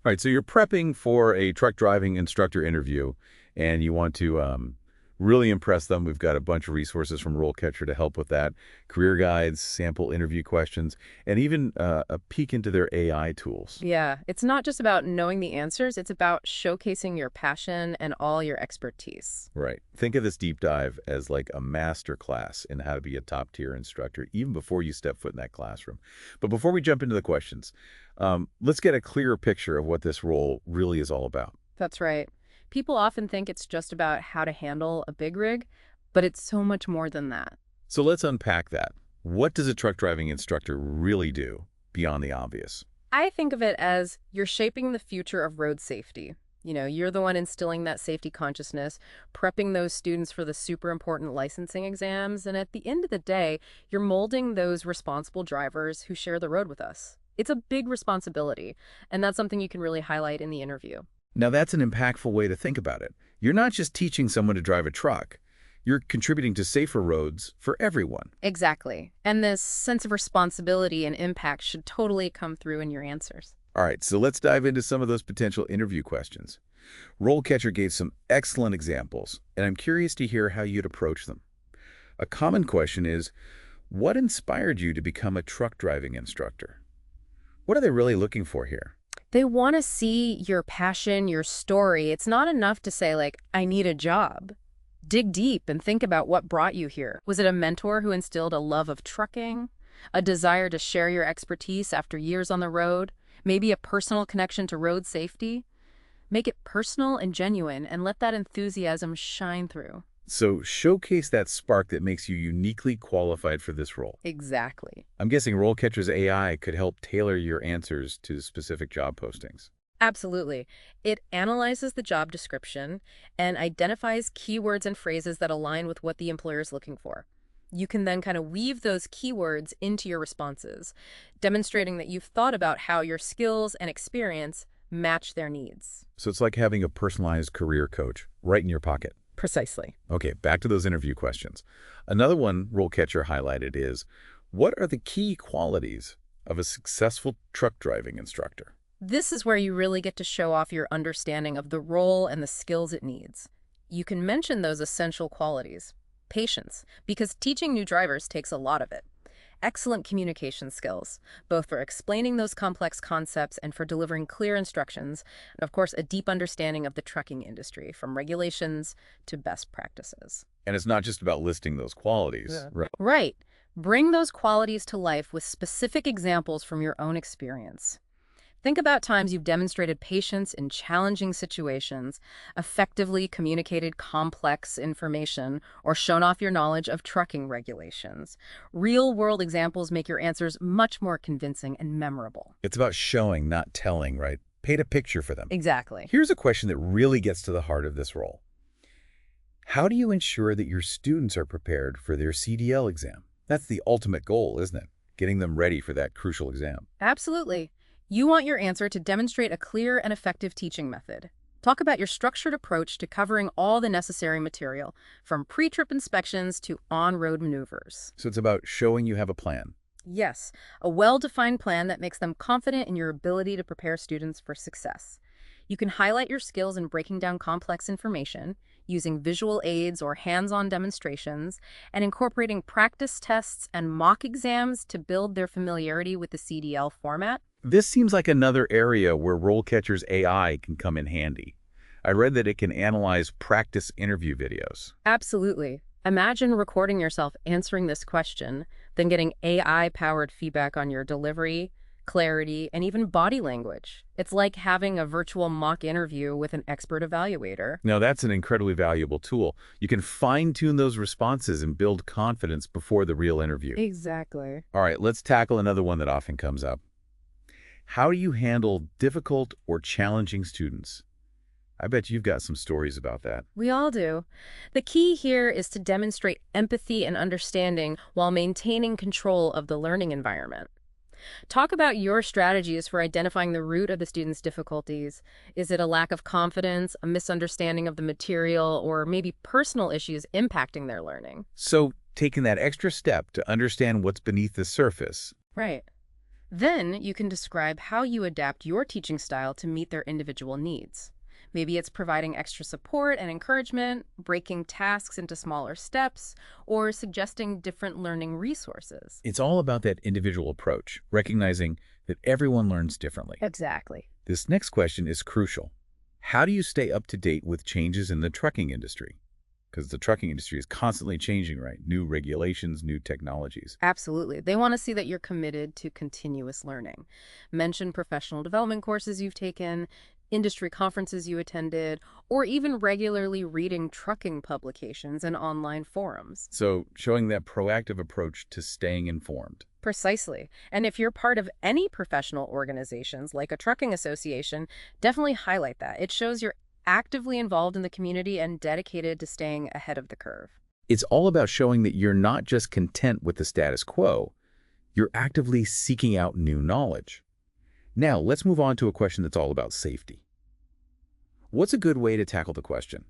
All right, so you're prepping for a truck driving instructor interview, and you want to really impress them. We've got a bunch of resources from RoleCatcher to help with that. Career guides, sample interview questions, and even a peek into their AI tools. Yeah, it's not just about knowing the answers, it's about showcasing your passion and all your expertise. Right. Think of this deep dive as like a master class in how to be a top-tier instructor, even before you step foot in that classroom. But before we jump into the questions, let's get a clearer picture of what this role really is all about. That's right. People often think it's just about how to handle a big rig, but it's so much more than that. So let's unpack that. What does a truck driving instructor really do beyond the obvious? I think of it as you're shaping the future of road safety. You're the one instilling that safety consciousness, prepping those students for the super important licensing exams, and at the end of the day, you're molding those responsible drivers who share the road with us. It's a big responsibility, and that's something you can really highlight in the interview. Now, that's an impactful way to think about it. You're not just teaching someone to drive a truck. You're contributing to safer roads for everyone. Exactly. And this sense of responsibility and impact should totally come through in your answers. All right, so let's dive into some of those potential interview questions. RoleCatcher gave some excellent examples, and I'm curious to hear how you'd approach them. A common question is, what inspired you to become a truck driving instructor? What are they really looking for here? They want to see your passion, your story. It's not enough to say, like, I need a job. Dig deep and think about what brought you here. Was it a mentor who instilled a love of trucking? A desire to share your expertise after years on the road? Maybe a personal connection to road safety? Make it personal and genuine and let that enthusiasm shine through. So showcase that spark that makes you uniquely qualified for this role. Exactly. I'm guessing RoleCatcher's AI could help tailor your answers to specific job postings. Absolutely. It analyzes the job description and identifies keywords and phrases that align with what the employer is looking for. You can then kind of weave those keywords into your responses, demonstrating that you've thought about how your skills and experience match their needs. So it's like having a personalized career coach right in your pocket. Precisely. Okay, back to those interview questions. Another one RoleCatcher highlighted is, what are the key qualities of a successful truck driving instructor? This is where you really get to show off your understanding of the role and the skills it needs. You can mention those essential qualities. Patience, because teaching new drivers takes a lot of it. Excellent communication skills, both for explaining those complex concepts and for delivering clear instructions, and of course, a deep understanding of the trucking industry, from regulations to best practices. And it's not just about listing those qualities, right? Right. Bring those qualities to life with specific examples from your own experience. Think about times you've demonstrated patience in challenging situations, effectively communicated complex information, or shown off your knowledge of trucking regulations. Real-world examples make your answers much more convincing and memorable. It's about showing, not telling, right? Paint a picture for them. Exactly. Here's a question that really gets to the heart of this role. How do you ensure that your students are prepared for their CDL exam? That's the ultimate goal, isn't it? Getting them ready for that crucial exam. Absolutely. You want your answer to demonstrate a clear and effective teaching method. Talk about your structured approach to covering all the necessary material, from pre-trip inspections to on-road maneuvers. So it's about showing you have a plan. Yes, a well-defined plan that makes them confident in your ability to prepare students for success. You can highlight your skills in breaking down complex information, using visual aids or hands-on demonstrations, and incorporating practice tests and mock exams to build their familiarity with the CDL format. This seems like another area where RoleCatcher's AI can come in handy. I read that it can analyze practice interview videos. Absolutely. Imagine recording yourself answering this question, then getting AI-powered feedback on your delivery, clarity, and even body language. It's like having a virtual mock interview with an expert evaluator. Now, that's an incredibly valuable tool. You can fine-tune those responses and build confidence before the real interview. Exactly. All right, let's tackle another one that often comes up. How do you handle difficult or challenging students? I bet you've got some stories about that. We all do. The key here is to demonstrate empathy and understanding while maintaining control of the learning environment. Talk about your strategies for identifying the root of the student's difficulties. Is it a lack of confidence, a misunderstanding of the material, or maybe personal issues impacting their learning? So, taking that extra step to understand what's beneath the surface. Right. Then you can describe how you adapt your teaching style to meet their individual needs. Maybe it's providing extra support and encouragement, breaking tasks into smaller steps, or suggesting different learning resources. It's all about that individual approach, recognizing that everyone learns differently. Exactly. This next question is crucial. How do you stay up to date with changes in the trucking industry? Because the trucking industry is constantly changing, right? New regulations, new technologies. Absolutely. They want to see that you're committed to continuous learning. Mention professional development courses you've taken, industry conferences you attended, or even regularly reading trucking publications and online forums. So showing that proactive approach to staying informed. Precisely. And if you're part of any professional organizations like a trucking association, definitely highlight that. It shows you're actively involved in the community and dedicated to staying ahead of the curve. It's all about showing that you're not just content with the status quo, you're actively seeking out new knowledge. Now, let's move on to a question that's all about safety. What's a good way to tackle the question?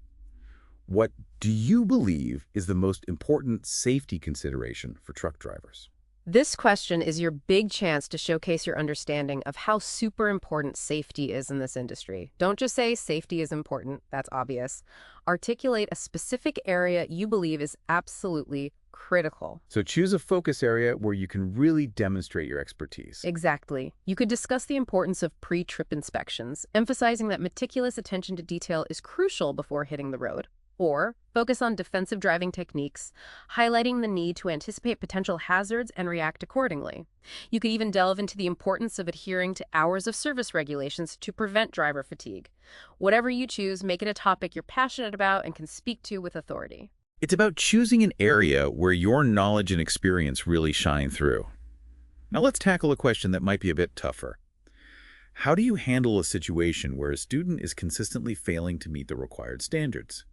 What do you believe is the most important safety consideration for truck drivers? This question is your big chance to showcase your understanding of how super important safety is in this industry. Don't just say safety is important, that's obvious. Articulate a specific area you believe is absolutely critical. So choose a focus area where you can really demonstrate your expertise. Exactly. You could discuss the importance of pre-trip inspections, emphasizing that meticulous attention to detail is crucial before hitting the road. Or focus on defensive driving techniques, highlighting the need to anticipate potential hazards and react accordingly. You could even delve into the importance of adhering to hours of service regulations to prevent driver fatigue. Whatever you choose, make it a topic you're passionate about and can speak to with authority. It's about choosing an area where your knowledge and experience really shine through. Now let's tackle a question that might be a bit tougher. How do you handle a situation where a student is consistently failing to meet the required standards?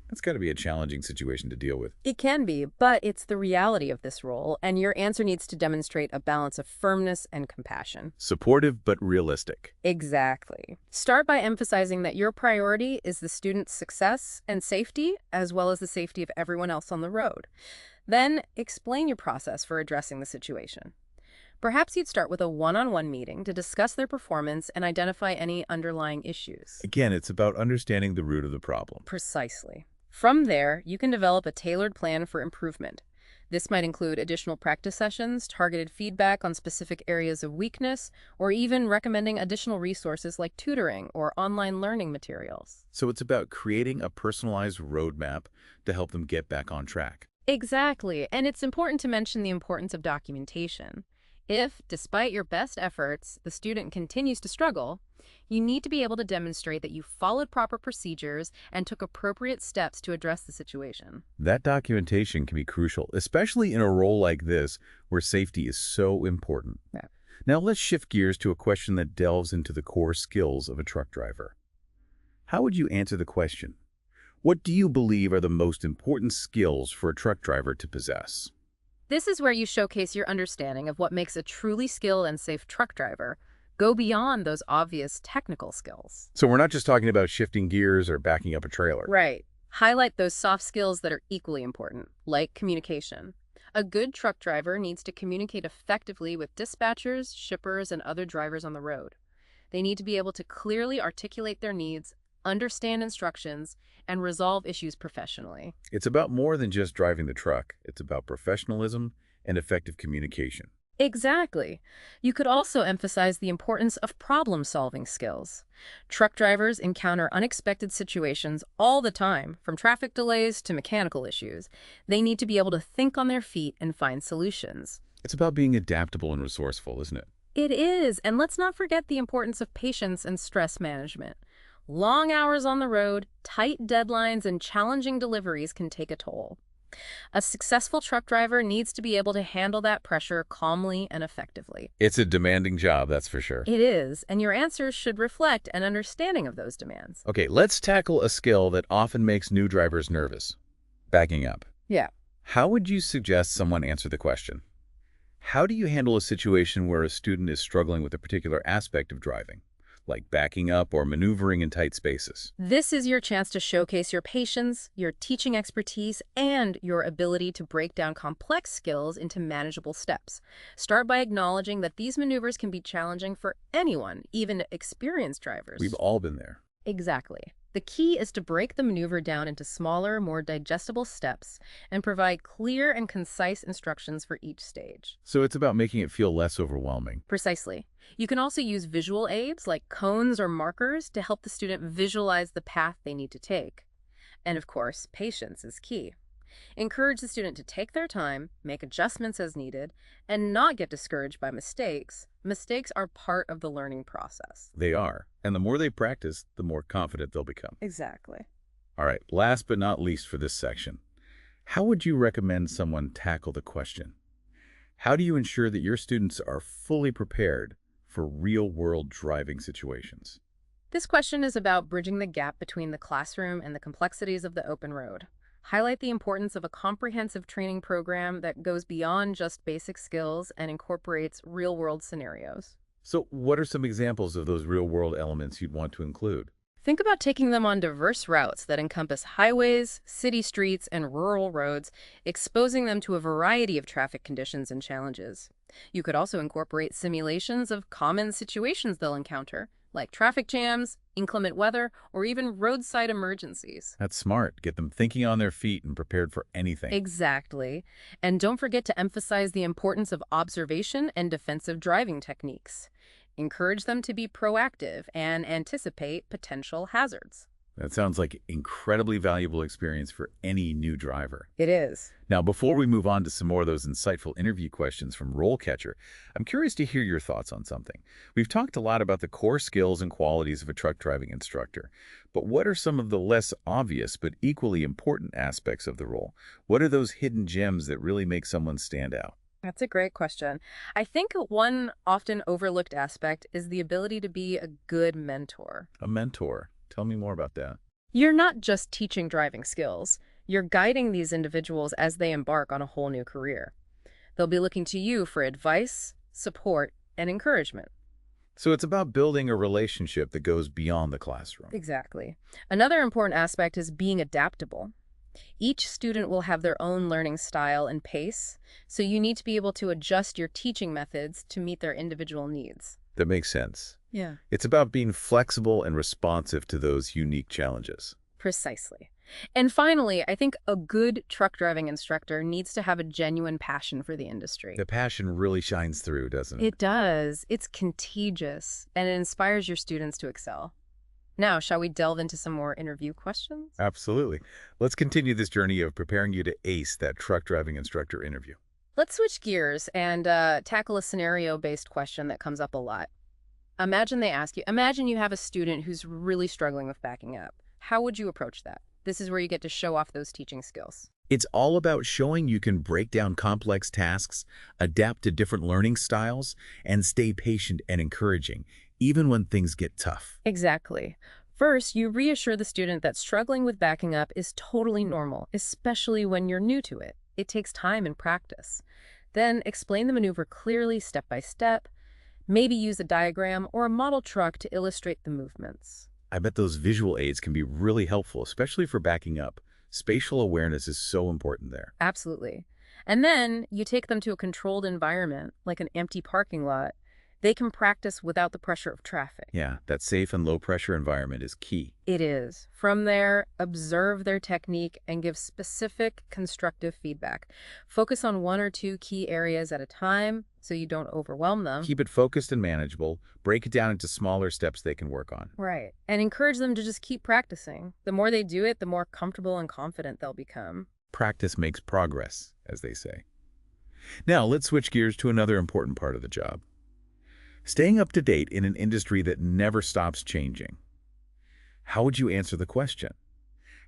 That's got to be a challenging situation to deal with. It can be, but it's the reality of this role, and your answer needs to demonstrate a balance of firmness and compassion. Supportive but realistic. Exactly. Start by emphasizing that your priority is the student's success and safety, as well as the safety of everyone else on the road. Then explain your process for addressing the situation. Perhaps you'd start with a one-on-one meeting to discuss their performance and identify any underlying issues. Again, it's about understanding the root of the problem. Precisely. From there, you can develop a tailored plan for improvement. This might include additional practice sessions, targeted feedback on specific areas of weakness, or even recommending additional resources like tutoring or online learning materials. So it's about creating a personalized roadmap to help them get back on track. Exactly, and it's important to mention the importance of documentation. If, despite your best efforts, the student continues to struggle, you need to be able to demonstrate that you followed proper procedures and took appropriate steps to address the situation. That documentation can be crucial, especially in a role like this where safety is so important. Yeah. Now let's shift gears to a question that delves into the core skills of a truck driver. How would you answer the question? What do you believe are the most important skills for a truck driver to possess? This is where you showcase your understanding of what makes a truly skilled and safe truck driver. Go beyond those obvious technical skills. So we're not just talking about shifting gears or backing up a trailer. Right. Highlight those soft skills that are equally important, like communication. A good truck driver needs to communicate effectively with dispatchers, shippers, and other drivers on the road. They need to be able to clearly articulate their needs, understand instructions, and resolve issues professionally. It's about more than just driving the truck. It's about professionalism and effective communication. Exactly. You could also emphasize the importance of problem-solving skills. Truck drivers encounter unexpected situations all the time, from traffic delays to mechanical issues. They need to be able to think on their feet and find solutions. It's about being adaptable and resourceful, isn't it? It is, and let's not forget the importance of patience and stress management. Long hours on the road, tight deadlines, and challenging deliveries can take a toll. A successful truck driver needs to be able to handle that pressure calmly and effectively. It's a demanding job, that's for sure. It is, and your answers should reflect an understanding of those demands. Okay, let's tackle a skill that often makes new drivers nervous. Backing up. Yeah. How would you suggest someone answer the question? How do you handle a situation where a student is struggling with a particular aspect of driving, like backing up or maneuvering in tight spaces. This is your chance to showcase your patience, your teaching expertise, and your ability to break down complex skills into manageable steps. Start by acknowledging that these maneuvers can be challenging for anyone, even experienced We've drivers. all been there. Exactly. The key is to break the maneuver down into smaller, more digestible steps and provide clear and concise instructions for each stage. So it's about making it feel less overwhelming. Precisely. You can also use visual aids like cones or markers to help the student visualize the path they need to take. And of course, patience is key. Encourage the student to take their time, make adjustments as needed, and not get discouraged by mistakes. Mistakes are part of the learning process. They are. And the more they practice, the more confident they'll become. Exactly. All right, last but not least for this section, how would you recommend someone tackle the question? How do you ensure that your students are fully prepared for real-world driving situations? This question is about bridging the gap between the classroom and the complexities of the open road. Highlight the importance of a comprehensive training program that goes beyond just basic skills and incorporates real-world scenarios. So what are some examples of those real-world elements you'd want to include? Think about taking them on diverse routes that encompass highways, city streets, and rural roads, exposing them to a variety of traffic conditions and challenges. You could also incorporate simulations of common situations they'll encounter, like traffic jams, inclement weather, or even roadside emergencies. That's smart. Get them thinking on their feet and prepared for anything. Exactly. And don't forget to emphasize the importance of observation and defensive driving techniques. Encourage them to be proactive and anticipate potential hazards. That sounds like incredibly valuable experience for any new driver. It is. Now, before we move on to some more of those insightful interview questions from RoleCatcher, I'm curious to hear your thoughts on something. We've talked a lot about the core skills and qualities of a truck driving instructor, but what are some of the less obvious but equally important aspects of the role? What are those hidden gems that really make someone stand out? That's a great question. I think one often overlooked aspect is the ability to be a good mentor. A mentor. Tell me more about that. You're not just teaching driving skills, you're guiding these individuals as they embark on a whole new career. They'll be looking to you for advice, support, and encouragement. So it's about building a relationship that goes beyond the classroom. Exactly. Another important aspect is being adaptable. Each student will have their own learning style and pace, so you need to be able to adjust your teaching methods to meet their individual needs. That makes sense. Yeah. It's about being flexible and responsive to those unique challenges. Precisely. And finally, I think a good truck driving instructor needs to have a genuine passion for the industry. The passion really shines through, doesn't it? It does. It's contagious, and it inspires your students to excel. Now, shall we delve into some more interview questions? Absolutely. Let's continue this journey of preparing you to ace that truck driving instructor interview. Let's switch gears and tackle a scenario-based question that comes up a lot. Imagine you have a student who's really struggling with backing up. How would you approach that? This is where you get to show off those teaching skills. It's all about showing you can break down complex tasks, adapt to different learning styles, and stay patient and encouraging, even when things get tough. Exactly. First, you reassure the student that struggling with backing up is totally normal, especially when you're new to it. It takes time and practice. Then explain the maneuver clearly, step by step. Maybe use a diagram or a model truck to illustrate the movements. I bet those visual aids can be really helpful, especially for backing up. Spatial awareness is so important there. Absolutely. And then you take them to a controlled environment, like an empty parking lot. They can practice without the pressure of traffic. Yeah, that safe and low-pressure environment is key. It is. From there, observe their technique and give specific constructive feedback. Focus on one or two key areas at a time so you don't overwhelm them. Keep it focused and manageable. Break it down into smaller steps they can work on. Right. And encourage them to just keep practicing. The more they do it, the more comfortable and confident they'll become. Practice makes progress, as they say. Now, let's switch gears to another important part of the job. Staying up to date in an industry that never stops changing. How would you answer the question?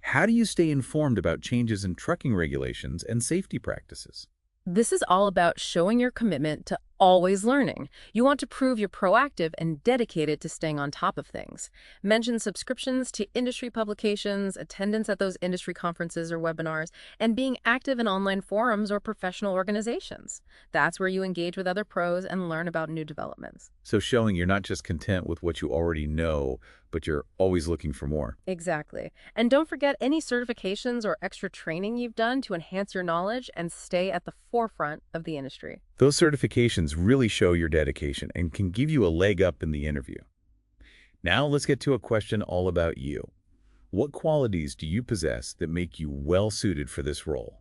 How do you stay informed about changes in trucking regulations and safety practices? This is all about showing your commitment to Always learning. You want to prove you're proactive and dedicated to staying on top of things. Mention subscriptions to industry publications, attendance at those industry conferences or webinars, and being active in online forums or professional organizations. That's where you engage with other pros and learn about new developments. So showing you're not just content with what you already know, but you're always looking for more. Exactly. And don't forget any certifications or extra training you've done to enhance your knowledge and stay at the forefront of the industry. Those certifications really show your dedication and can give you a leg up in the interview. Now let's get to a question all about you. What qualities do you possess that make you well suited for this role?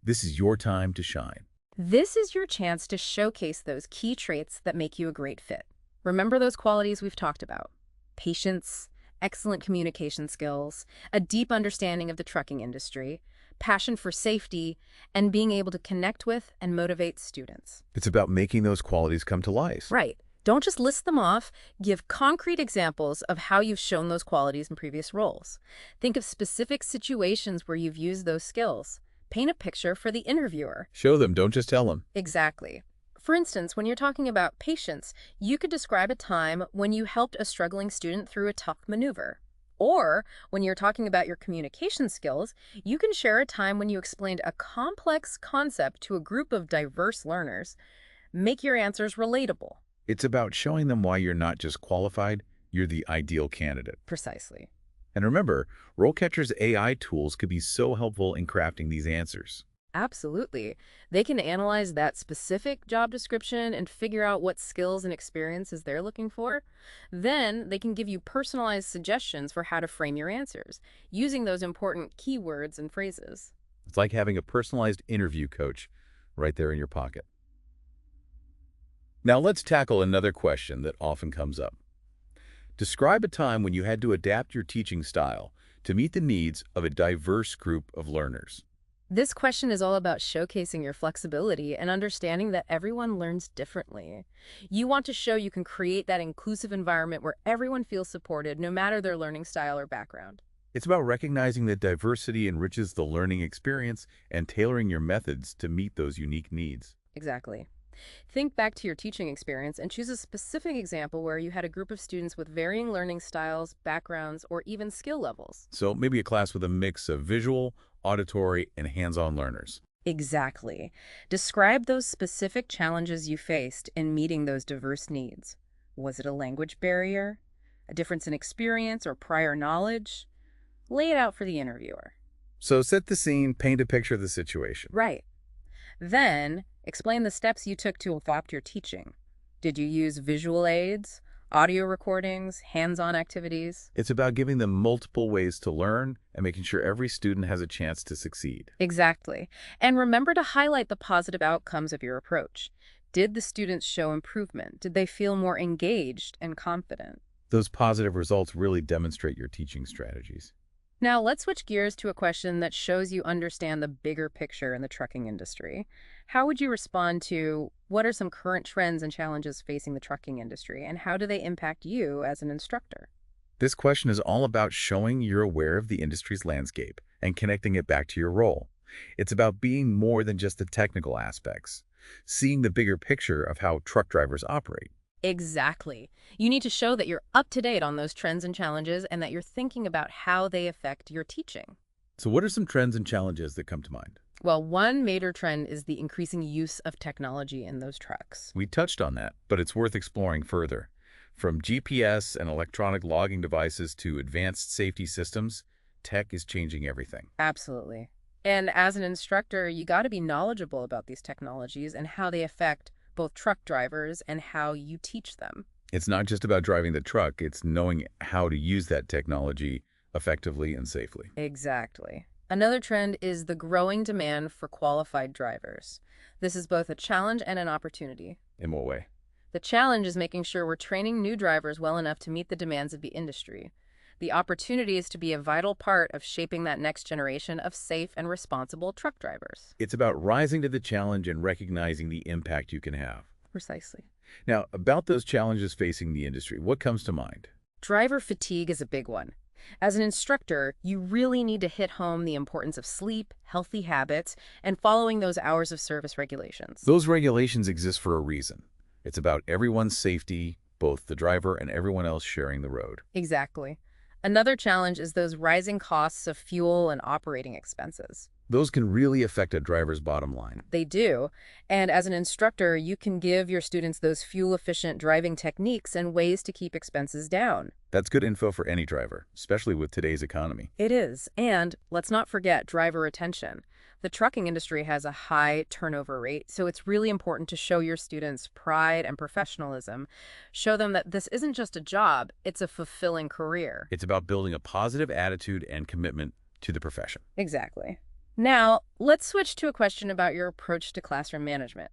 This is your time to shine. This is your chance to showcase those key traits that make you a great fit. Remember those qualities we've talked about: patience, excellent communication skills, a deep understanding of the trucking industry, passion for safety, and being able to connect with and motivate students. It's about making those qualities come to life. Right. Don't just list them off. Give concrete examples of how you've shown those qualities in previous roles. Think of specific situations where you've used those skills. Paint a picture for the interviewer. Show them, don't just tell them. Exactly. For instance, when you're talking about patience, you could describe a time when you helped a struggling student through a tough maneuver. Or when you're talking about your communication skills, you can share a time when you explained a complex concept to a group of diverse learners. Make your answers relatable. It's about showing them why you're not just qualified, you're the ideal candidate. Precisely. And remember, RoleCatcher's AI tools could be so helpful in crafting these answers. Absolutely. They can analyze that specific job description and figure out what skills and experiences they're looking for. Then they can give you personalized suggestions for how to frame your answers, using those important keywords and phrases. It's like having a personalized interview coach right there in your pocket. Now let's tackle another question that often comes up. Describe a time when you had to adapt your teaching style to meet the needs of a diverse group of learners. This question is all about showcasing your flexibility and understanding that everyone learns differently. You want to show you can create that inclusive environment where everyone feels supported, no matter their learning style or background. It's about recognizing that diversity enriches the learning experience and tailoring your methods to meet those unique needs. Exactly. Think back to your teaching experience and choose a specific example where you had a group of students with varying learning styles, backgrounds, or even skill levels. So maybe a class with a mix of visual, auditory, and hands-on learners. Exactly. Describe those specific challenges you faced in meeting those diverse needs. Was it a language barrier, a difference in experience, or prior knowledge? Lay it out for the interviewer. So set the scene, paint a picture of the situation. Right. Then, explain the steps you took to adopt your teaching. Did you use visual aids, audio recordings, hands-on activities? It's about giving them multiple ways to learn and making sure every student has a chance to succeed. Exactly. And remember to highlight the positive outcomes of your approach. Did the students show improvement? Did they feel more engaged and confident? Those positive results really demonstrate your teaching strategies. Now, let's switch gears to a question that shows you understand the bigger picture in the trucking industry. How would you respond to what are some current trends and challenges facing the trucking industry, and how do they impact you as an instructor? This question is all about showing you're aware of the industry's landscape and connecting it back to your role. It's about being more than just the technical aspects, seeing the bigger picture of how truck drivers operate. Exactly. You need to show that you're up to date on those trends and challenges and that you're thinking about how they affect your teaching. So what are some trends and challenges that come to mind? Well, one major trend is the increasing use of technology in those trucks. We touched on that, but it's worth exploring further. From GPS and electronic logging devices to advanced safety systems, tech is changing everything. Absolutely. And as an instructor, you got to be knowledgeable about these technologies and how they affect both truck drivers and how you teach them. It's not just about driving the truck, it's knowing how to use that technology effectively and safely. Exactly. Another trend is the growing demand for qualified drivers. This is both a challenge and an opportunity. In what way? The challenge is making sure we're training new drivers well enough to meet the demands of the industry. The opportunity is to be a vital part of shaping that next generation of safe and responsible truck drivers. It's about rising to the challenge and recognizing the impact you can have. Precisely. Now, about those challenges facing the industry, what comes to mind? Driver fatigue is a big one. As an instructor, you really need to hit home the importance of sleep, healthy habits, and following those hours of service regulations. Those regulations exist for a reason. It's about everyone's safety, both the driver and everyone else sharing the road. Exactly. Another challenge is those rising costs of fuel and operating expenses. Those can really affect a driver's bottom line. They do. And as an instructor, you can give your students those fuel-efficient driving techniques and ways to keep expenses down. That's good info for any driver, especially with today's economy. It is. And let's not forget driver retention. The trucking industry has a high turnover rate, so it's really important to show your students pride and professionalism. Show them that this isn't just a job, it's a fulfilling career. It's about building a positive attitude and commitment to the profession. Exactly. Now, let's switch to a question about your approach to classroom management.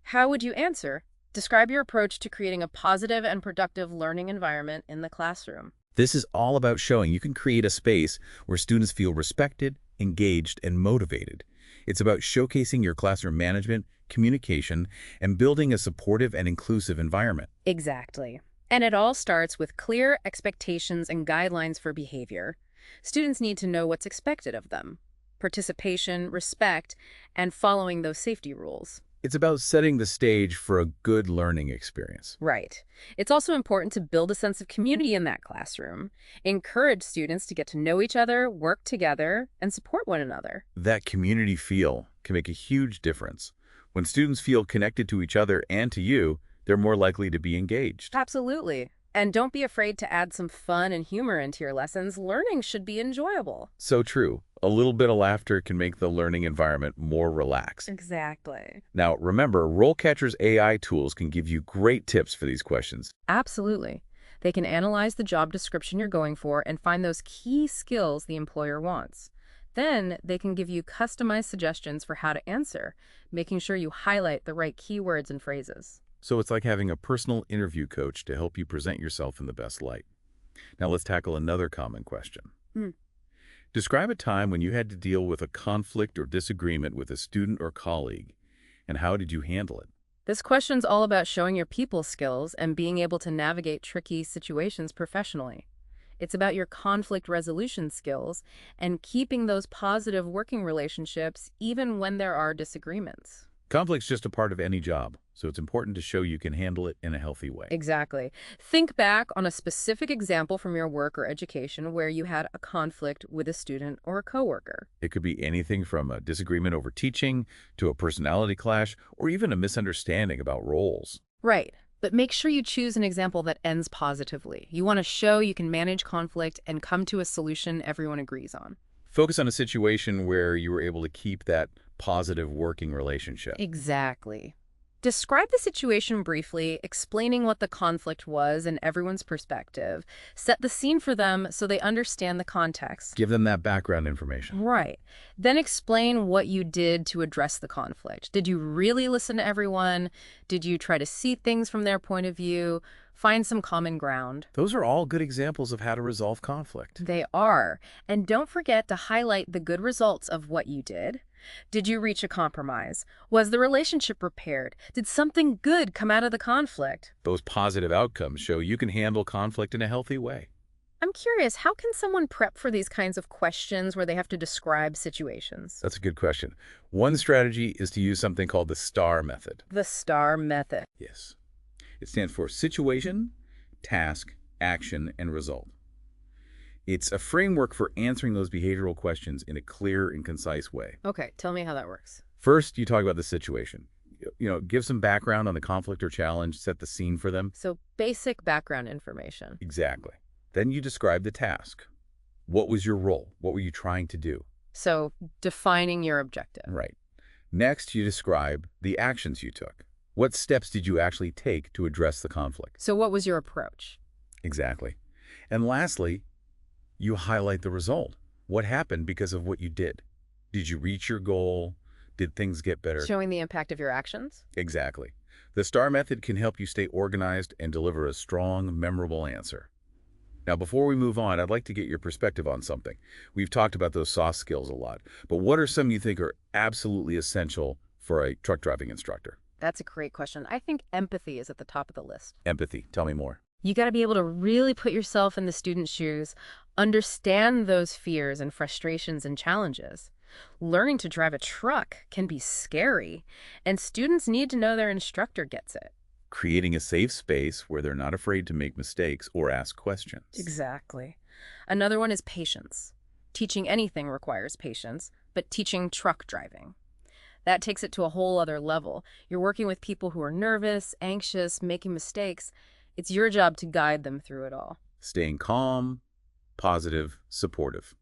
How would you answer? Describe your approach to creating a positive and productive learning environment in the classroom. This is all about showing you can create a space where students feel respected, engaged, and motivated. It's about showcasing your classroom management, communication, and building a supportive and inclusive environment. Exactly. And it all starts with clear expectations and guidelines for behavior. Students need to know what's expected of them. Participation, respect, and following those safety rules. It's about setting the stage for a good learning experience. Right. It's also important to build a sense of community in that classroom. Encourage students to get to know each other, work together, and support one another. That community feel can make a huge difference. When students feel connected to each other and to you, they're more likely to be engaged. Absolutely. And don't be afraid to add some fun and humor into your lessons. Learning should be enjoyable. So true. A little bit of laughter can make the learning environment more relaxed. Exactly. Now, remember, RoleCatcher's AI tools can give you great tips for these questions. Absolutely. They can analyze the job description you're going for and find those key skills the employer wants. Then they can give you customized suggestions for how to answer, making sure you highlight the right keywords and phrases. So it's like having a personal interview coach to help you present yourself in the best light. Now let's tackle another common question. Describe a time when you had to deal with a conflict or disagreement with a student or colleague, and how did you handle it? This question's all about showing your people skills and being able to navigate tricky situations professionally. It's about your conflict resolution skills and keeping those positive working relationships even when there are disagreements. Conflict's just a part of any job, so it's important to show you can handle it in a healthy way. Exactly. Think back on a specific example from your work or education where you had a conflict with a student or a coworker. It could be anything from a disagreement over teaching to a personality clash or even a misunderstanding about roles. Right. But make sure you choose an example that ends positively. You want to show you can manage conflict and come to a solution everyone agrees on. Focus on a situation where you were able to keep that positive working relationship. Exactly. Describe the situation briefly, explaining what the conflict was and everyone's perspective. Set the scene for them so they understand the context. Give them that background information. Right. Then explain what you did to address the conflict. Did you really listen to everyone? Did you try to see things from their point of view? Find some common ground. Those are all good examples of how to resolve conflict. They are. And don't forget to highlight the good results of what you did. Did you reach a compromise? Was the relationship repaired? Did something good come out of the conflict? Those positive outcomes show you can handle conflict in a healthy way. I'm curious, how can someone prep for these kinds of questions where they have to describe situations? That's a good question. One strategy is to use something called the STAR method. The STAR method. Yes. It stands for situation, task, action, and result. It's a framework for answering those behavioral questions in a clear and concise way. Okay, tell me how that works. First, you talk about the situation. Give some background on the conflict or challenge, set the scene for them. So basic background information. Exactly. Then you describe the task. What was your role? What were you trying to do? So defining your objective. Right. Next, you describe the actions you took. What steps did you actually take to address the conflict? So what was your approach? Exactly. And lastly, you highlight the result. What happened because of what you did? Did you reach your goal? Did things get better? Showing the impact of your actions? Exactly. The STAR method can help you stay organized and deliver a strong, memorable answer. Now, before we move on, I'd like to get your perspective on something. We've talked about those soft skills a lot, but what are some you think are absolutely essential for a truck driving instructor? That's a great question. I think empathy is at the top of the list. Empathy. Tell me more. You got to be able to really put yourself in the student's shoes, understand those fears and frustrations and challenges. Learning to drive a truck can be scary, and students need to know their instructor gets it. creating a safe space where they're not afraid to make mistakes or ask questions. Exactly. Another one is patience. Teaching anything requires patience, but teaching truck driving, that takes it to a whole other level. You're working with people who are nervous, anxious, making mistakes. It's your job to guide them through it all. Staying calm, positive, supportive,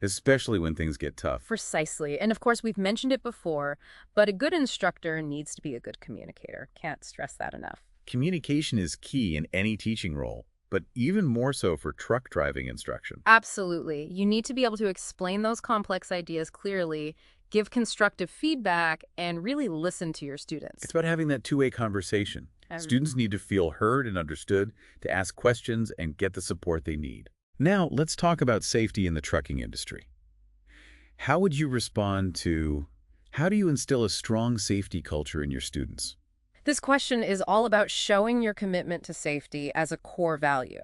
especially when things get tough. Precisely. And of course, we've mentioned it before, but a good instructor needs to be a good communicator. Can't stress that enough. Communication is key in any teaching role, but even more so for truck driving instruction. Absolutely. You need to be able to explain those complex ideas clearly, give constructive feedback, and really listen to your students. It's about having that two-way conversation. Students need to feel heard and understood, to ask questions and get the support they need. Now, let's talk about safety in the trucking industry. How would you respond to, how do you instill a strong safety culture in your students? This question is all about showing your commitment to safety as a core value.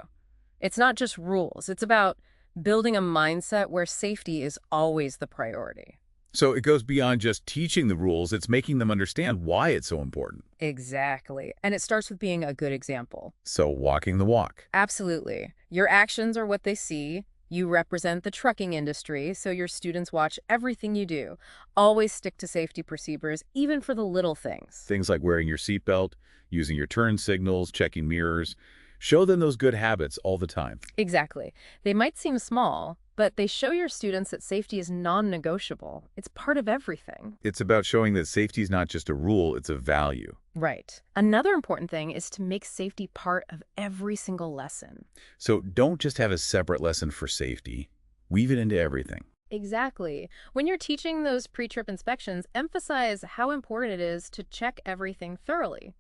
It's not just rules. It's about building a mindset where safety is always the priority. So it goes beyond just teaching the rules, it's making them understand why it's so important. Exactly. And it starts with being a good example. So walking the walk. Absolutely. Your actions are what they see. You represent the trucking industry, so your students watch everything you do. Always stick to safety procedures, even for the little things. Things like wearing your seatbelt, using your turn signals, checking mirrors. Show them those good habits all the time. Exactly. They might seem small, but they show your students that safety is non-negotiable. It's part of everything. It's about showing that safety is not just a rule, it's a value. Right. Another important thing is to make safety part of every single lesson. So don't just have a separate lesson for safety. Weave it into everything. Exactly. When you're teaching those pre-trip inspections, emphasize how important it is to check everything thoroughly.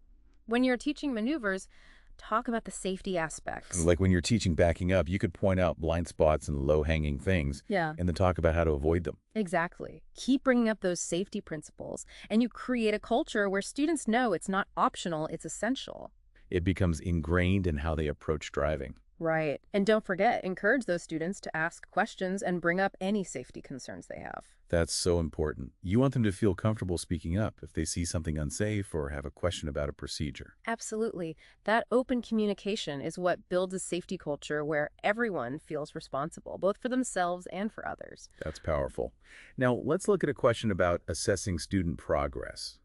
When you're teaching maneuvers, talk about the safety aspects. Like when you're teaching backing up, you could point out blind spots and low-hanging things, and then talk about how to avoid them. Exactly. Keep bringing up those safety principles, and you create a culture where students know it's not optional, it's essential. It becomes ingrained in how they approach driving. Right. And don't forget, encourage those students to ask questions and bring up any safety concerns they have. That's so important. You want them to feel comfortable speaking up if they see something unsafe or have a question about a procedure. Absolutely. That open communication is what builds a safety culture where everyone feels responsible, both for themselves and for others. That's powerful. Now, let's look at a question about assessing student progress.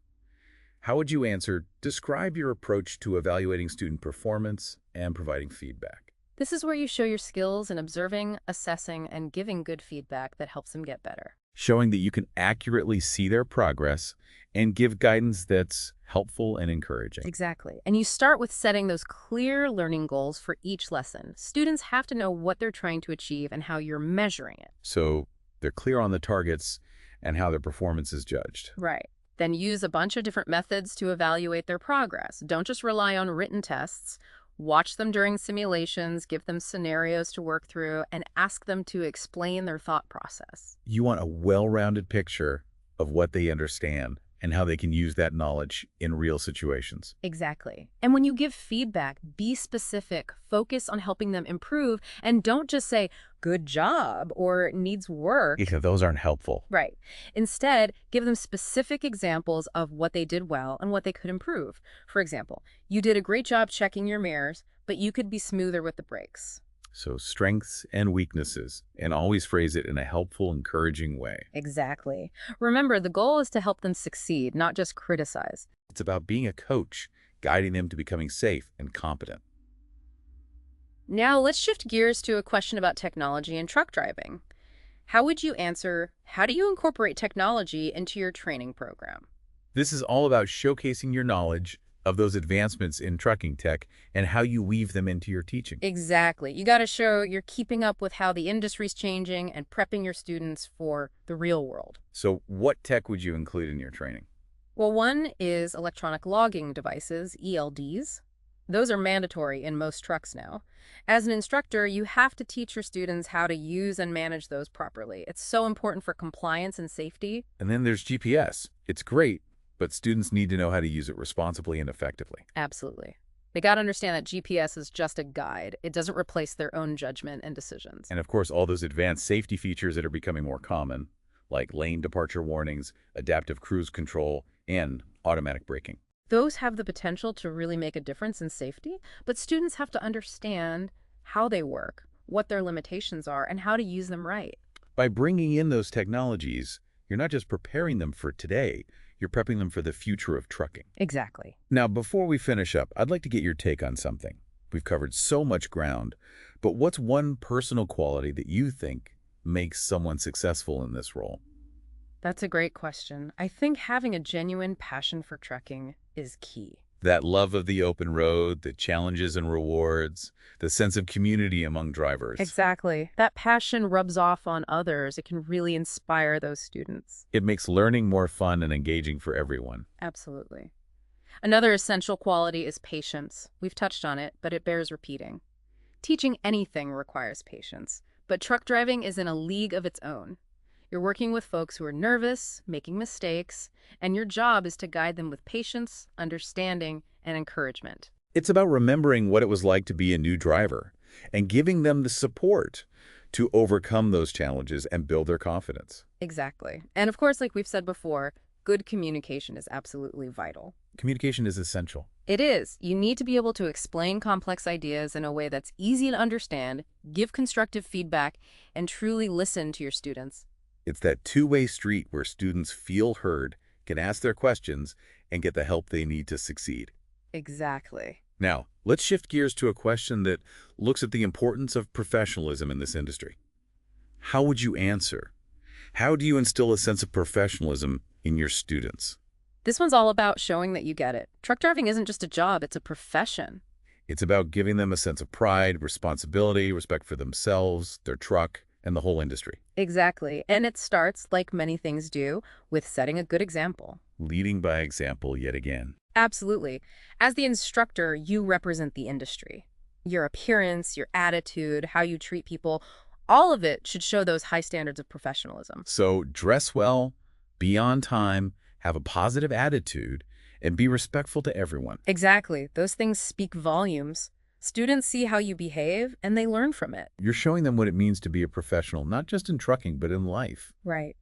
How would you answer, describe your approach to evaluating student performance and providing feedback? This is where you show your skills in observing, assessing, and giving good feedback that helps them get better. Showing that you can accurately see their progress and give guidance that's helpful and encouraging. Exactly. And you start with setting those clear learning goals for each lesson. Students have to know what they're trying to achieve and how you're measuring it. So they're clear on the targets and how their performance is judged. Right. Then use a bunch of different methods to evaluate their progress. Don't just rely on written tests. Watch them during simulations, give them scenarios to work through, and ask them to explain their thought process. You want a well-rounded picture of what they understand and how they can use that knowledge in real situations. Exactly. And when you give feedback, be specific, focus on helping them improve, and don't just say, good job, or needs work. Yeah, those aren't helpful. Right. Instead, give them specific examples of what they did well and what they could improve. For example, you did a great job checking your mirrors, but you could be smoother with the brakes. So strengths and weaknesses, and always phrase it in a helpful, encouraging way. Exactly. Remember, the goal is to help them succeed, not just criticize. It's about being a coach, guiding them to becoming safe and competent. Now, let's shift gears to a question about technology and truck driving. How would you answer, how do you incorporate technology into your training program? This is all about showcasing your knowledge of those advancements in trucking tech and how you weave them into your teaching. Exactly. You got to show you're keeping up with how the industry's changing and prepping your students for the real world. So what tech would you include in your training? Well, one is electronic logging devices, ELDs. Those are mandatory in most trucks now. As an instructor, you have to teach your students how to use and manage those properly. It's so important for compliance and safety. And then there's GPS. It's great, but students need to know how to use it responsibly and effectively. Absolutely. They got to understand that GPS is just a guide. It doesn't replace their own judgment and decisions. And of course, all those advanced safety features that are becoming more common, like lane departure warnings, adaptive cruise control, and automatic braking. Those have the potential to really make a difference in safety, but students have to understand how they work, what their limitations are, and how to use them right. By bringing in those technologies, you're not just preparing them for today, you're prepping them for the future of trucking. Exactly. Now, before we finish up, I'd like to get your take on something. We've covered so much ground, but what's one personal quality that you think makes someone successful in this role? That's a great question. I think having a genuine passion for trucking is key. That love of the open road, the challenges and rewards, the sense of community among drivers. Exactly. That passion rubs off on others. It can really inspire those students. It makes learning more fun and engaging for everyone. Absolutely. Another essential quality is patience. We've touched on it, but it bears repeating. Teaching anything requires patience, but truck driving is in a league of its own. You're working with folks who are nervous, making mistakes, and your job is to guide them with patience, understanding, and encouragement. It's about remembering what it was like to be a new driver and giving them the support to overcome those challenges and build their confidence. Exactly. And of course, like we've said before, good communication is absolutely vital. Communication is essential. It is. You need to be able to explain complex ideas in a way that's easy to understand, give constructive feedback, and truly listen to your students. It's that two-way street where students feel heard, can ask their questions, and get the help they need to succeed. Exactly. Now, let's shift gears to a question that looks at the importance of professionalism in this industry. How would you answer? How do you instill a sense of professionalism in your students? This one's all about showing that you get it. Truck driving isn't just a job, it's a profession. It's about giving them a sense of pride, responsibility, respect for themselves, their truck, and the whole industry. Exactly. And it starts, like many things do, with setting a good example. Leading by example yet again. Absolutely. As the instructor, you represent the industry. Your appearance, your attitude, how you treat people, all of it should show those high standards of professionalism. So dress well, be on time, have a positive attitude, and be respectful to everyone. Exactly. Those things speak volumes. Students see how you behave, and they learn from it. You're showing them what it means to be a professional, not just in trucking, but in life. Right.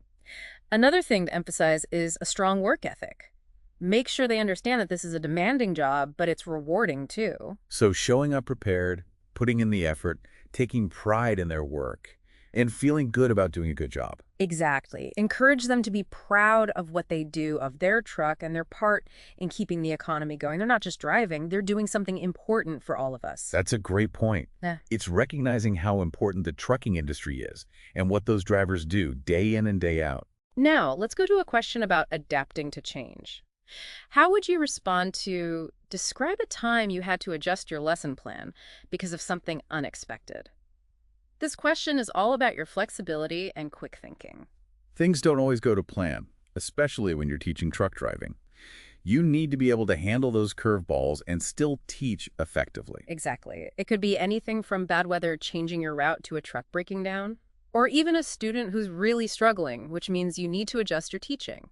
Another thing to emphasize is a strong work ethic. Make sure they understand that this is a demanding job, but it's rewarding too. So showing up prepared, putting in the effort, taking pride in their work, and feeling good about doing a good job. Exactly. Encourage them to be proud of what they do, of their truck, and their part in keeping the economy going. They're not just driving, they're doing something important for all of us. That's a great point. Yeah. It's recognizing how important the trucking industry is and what those drivers do day in and day out. Now, let's go to a question about adapting to change. How would you respond to describe a time you had to adjust your lesson plan because of something unexpected? This question is all about your flexibility and quick thinking. Things don't always go to plan, especially when you're teaching truck driving. You need to be able to handle those curveballs and still teach effectively. Exactly. It could be anything from bad weather changing your route to a truck breaking down, or even a student who's really struggling, which means you need to adjust your teaching.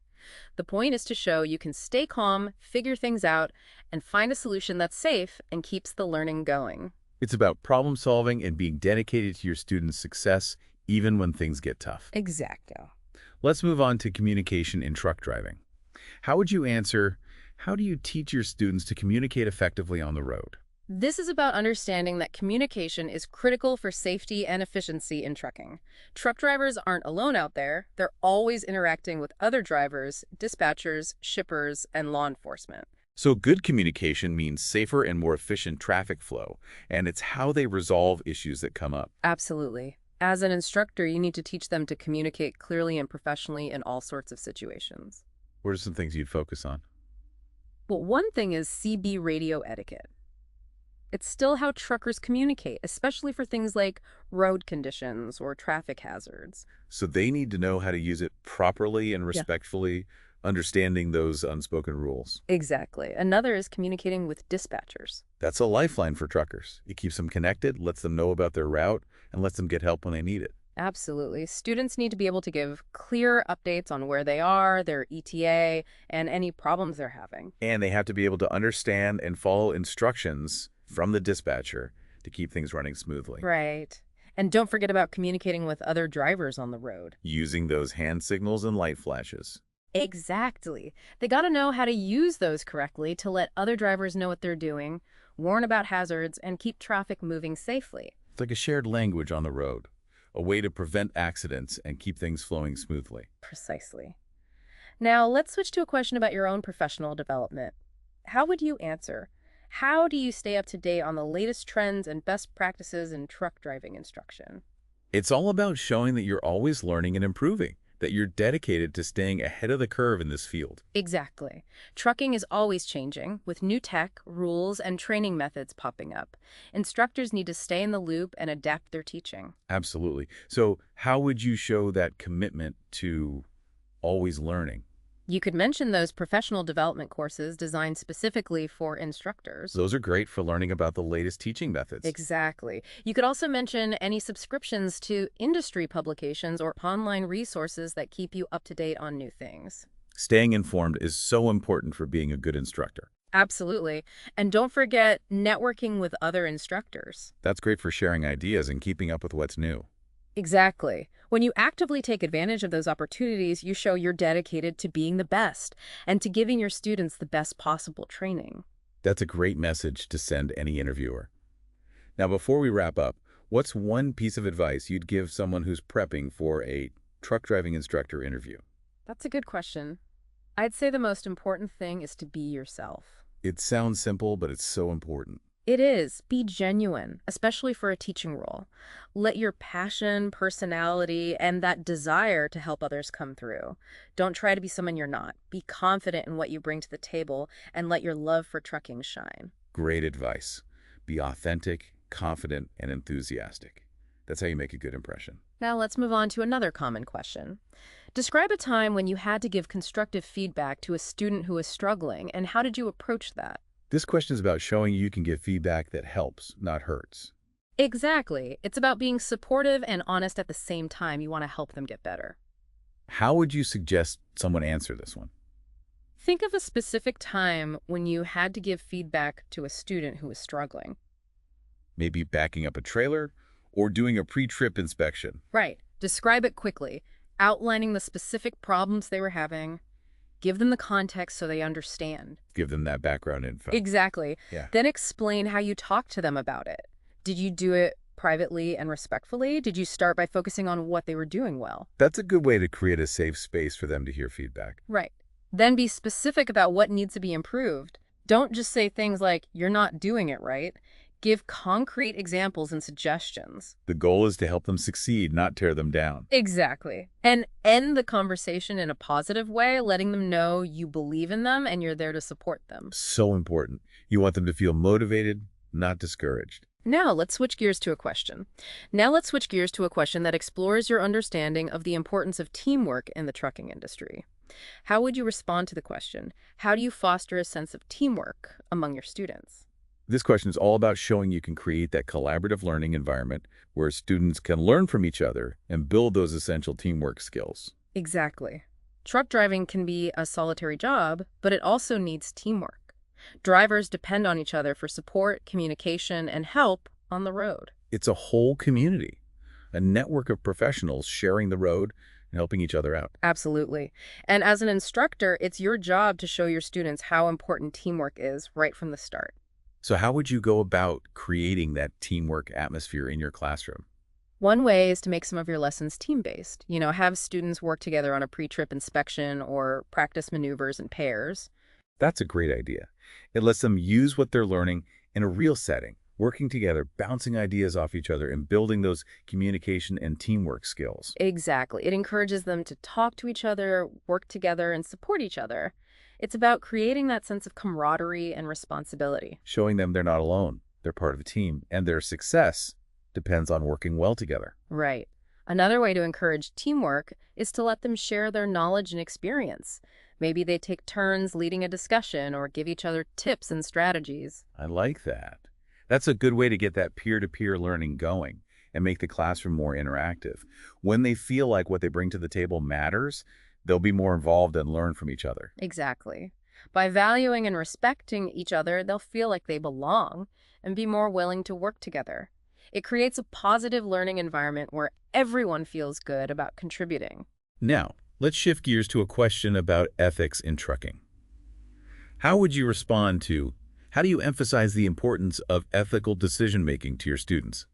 The point is to show you can stay calm, figure things out, and find a solution that's safe and keeps the learning going. It's about problem solving and being dedicated to your students' success, even when things get tough. Exacto. Let's move on to communication in truck driving. How would you answer, how do you teach your students to communicate effectively on the road? This is about understanding that communication is critical for safety and efficiency in trucking. Truck drivers aren't alone out there. They're always interacting with other drivers, dispatchers, shippers, and law enforcement. So good communication means safer and more efficient traffic flow, and it's how they resolve issues that come up. Absolutely. As an instructor, you need to teach them to communicate clearly and professionally in all sorts of situations. What are some things you'd focus on? Well, one thing is CB radio etiquette. It's still how truckers communicate, especially for things like road conditions or traffic hazards. So they need to know how to use it properly and respectfully, understanding those unspoken rules. Exactly. Another is communicating with dispatchers. That's a lifeline for truckers. It keeps them connected, lets them know about their route, and lets them get help when they need it. Absolutely. Students need to be able to give clear updates on where they are, their ETA, and any problems they're having. And they have to be able to understand and follow instructions from the dispatcher to keep things running smoothly. Right. And don't forget about communicating with other drivers on the road. Using those hand signals and light flashes. Exactly. They got to know how to use those correctly to let other drivers know what they're doing, warn about hazards, and keep traffic moving safely. It's like a shared language on the road, a way to prevent accidents and keep things flowing smoothly. Precisely. Now, let's switch to a question about your own professional development. How would you answer? How do you stay up to date on the latest trends and best practices in truck driving instruction? It's all about showing that you're always learning and improving, that you're dedicated to staying ahead of the curve in this field. Exactly. Trucking is always changing, with new tech, rules, and training methods popping up. Instructors need to stay in the loop and adapt their teaching. Absolutely. So how would you show that commitment to always learning? You could mention those professional development courses designed specifically for instructors. Those are great for learning about the latest teaching methods. Exactly. You could also mention any subscriptions to industry publications or online resources that keep you up to date on new things. Staying informed is so important for being a good instructor. Absolutely. And don't forget networking with other instructors. That's great for sharing ideas and keeping up with what's new. Exactly. When you actively take advantage of those opportunities, you show you're dedicated to being the best and to giving your students the best possible training. That's a great message to send any interviewer. Now, before we wrap up, what's one piece of advice you'd give someone who's prepping for a truck driving instructor interview? That's a good question. I'd say the most important thing is to be yourself. It sounds simple, but it's so important. It is. Be genuine, especially for a teaching role. Let your passion, personality, and that desire to help others come through. Don't try to be someone you're not. Be confident in what you bring to the table and let your love for trucking shine. Great advice. Be authentic, confident, and enthusiastic. That's how you make a good impression. Now let's move on to another common question. Describe a time when you had to give constructive feedback to a student who was struggling, and how did you approach that? This question is about showing you can give feedback that helps, not hurts. Exactly. It's about being supportive and honest at the same time. You want to help them get better. How would you suggest someone answer this one? Think of a specific time when you had to give feedback to a student who was struggling. Maybe backing up a trailer or doing a pre-trip inspection. Right. Describe it quickly, outlining the specific problems they were having. Give them the context so they understand. Give them that background info. Exactly. Yeah. Then explain how you talked to them about it. Did you do it privately and respectfully? Did you start by focusing on what they were doing well? That's a good way to create a safe space for them to hear feedback. Right. Then be specific about what needs to be improved. Don't just say things like, "You're not doing it right." Give concrete examples and suggestions. The goal is to help them succeed, not tear them down. Exactly. And end the conversation in a positive way, letting them know you believe in them and you're there to support them. So important. You want them to feel motivated, not discouraged. Now let's switch gears to a question. That explores your understanding of the importance of teamwork in the trucking industry. How would you respond to the question? How do you foster a sense of teamwork among your students? This question is all about showing you can create that collaborative learning environment where students can learn from each other and build those essential teamwork skills. Exactly. Truck driving can be a solitary job, but it also needs teamwork. Drivers depend on each other for support, communication, and help on the road. It's a whole community, a network of professionals sharing the road and helping each other out. Absolutely. And as an instructor, it's your job to show your students how important teamwork is right from the start. So how would you go about creating that teamwork atmosphere in your classroom? One way is to make some of your lessons team-based. Have students work together on a pre-trip inspection or practice maneuvers in pairs. That's a great idea. It lets them use what they're learning in a real setting, working together, bouncing ideas off each other, and building those communication and teamwork skills. Exactly. It encourages them to talk to each other, work together, and support each other. It's about creating that sense of camaraderie and responsibility. Showing them they're not alone, they're part of a team, and their success depends on working well together. Right. Another way to encourage teamwork is to let them share their knowledge and experience. Maybe they take turns leading a discussion or give each other tips and strategies. I like that. That's a good way to get that peer-to-peer learning going and make the classroom more interactive. When they feel like what they bring to the table matters, they'll be more involved and learn from each other. Exactly. By valuing and respecting each other, they'll feel like they belong and be more willing to work together. It creates a positive learning environment where everyone feels good about contributing. Now, Let's shift gears to a question about ethics in trucking. How would you respond to, how do you emphasize the importance of ethical decision-making to your students?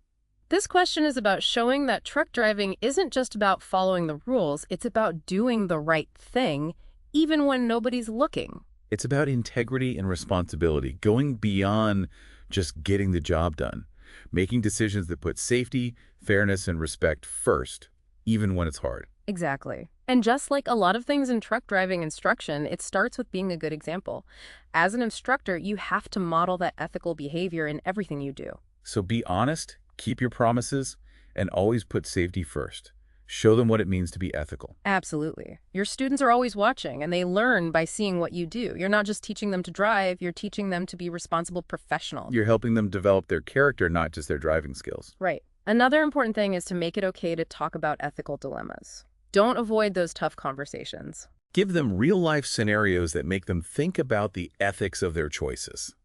This question is about showing that truck driving isn't just about following the rules, it's about doing the right thing, even when nobody's looking. It's about integrity and responsibility, going beyond just getting the job done, making decisions that put safety, fairness, and respect first, even when it's hard. Exactly. And just like a lot of things in truck driving instruction, it starts with being a good example. As an instructor, you have to model that ethical behavior in everything you do. So be honest, keep your promises, and always put safety first. Show them what it means to be ethical. Absolutely. Your students are always watching, and they learn by seeing what you do. You're not just teaching them to drive, you're teaching them to be responsible professionals. You're helping them develop their character, not just their driving skills. Right. Another important thing is to make it okay to talk about ethical dilemmas. Don't avoid those tough conversations. Give them real-life scenarios that make them think about the ethics of their choices.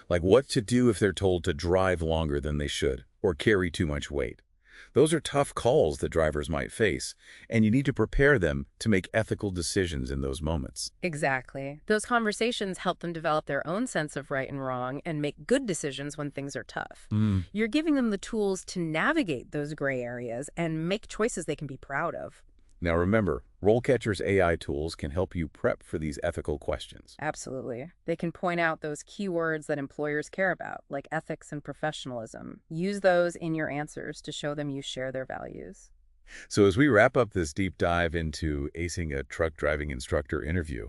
Like what to do if they're told to drive longer than they should or carry too much weight. Those are tough calls that drivers might face, and you need to prepare them to make ethical decisions in those moments. Exactly. Those conversations help them develop their own sense of right and wrong and make good decisions when things are tough. You're giving them the tools to navigate those gray areas and make choices they can be proud of. Now remember, RoleCatcher's AI tools can help you prep for these ethical questions. Absolutely. They can point out those keywords that employers care about, like ethics and professionalism. Use those in your answers to show them you share their values. So as we wrap up this deep dive into acing a truck driving instructor interview,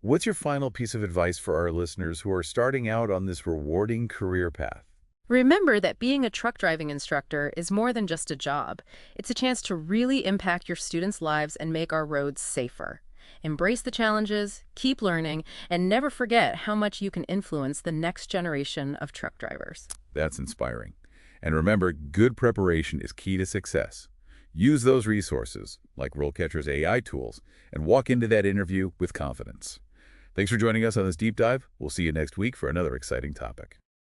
what's your final piece of advice for our listeners who are starting out on this rewarding career path? Remember that being a truck driving instructor is more than just a job. It's a chance to really impact your students' lives and make our roads safer. Embrace the challenges, keep learning, and never forget how much you can influence the next generation of truck drivers. That's inspiring. And remember, good preparation is key to success. Use those resources, like RoleCatcher's AI tools, and walk into that interview with confidence. Thanks for joining us on this deep dive. We'll see you next week for another exciting topic.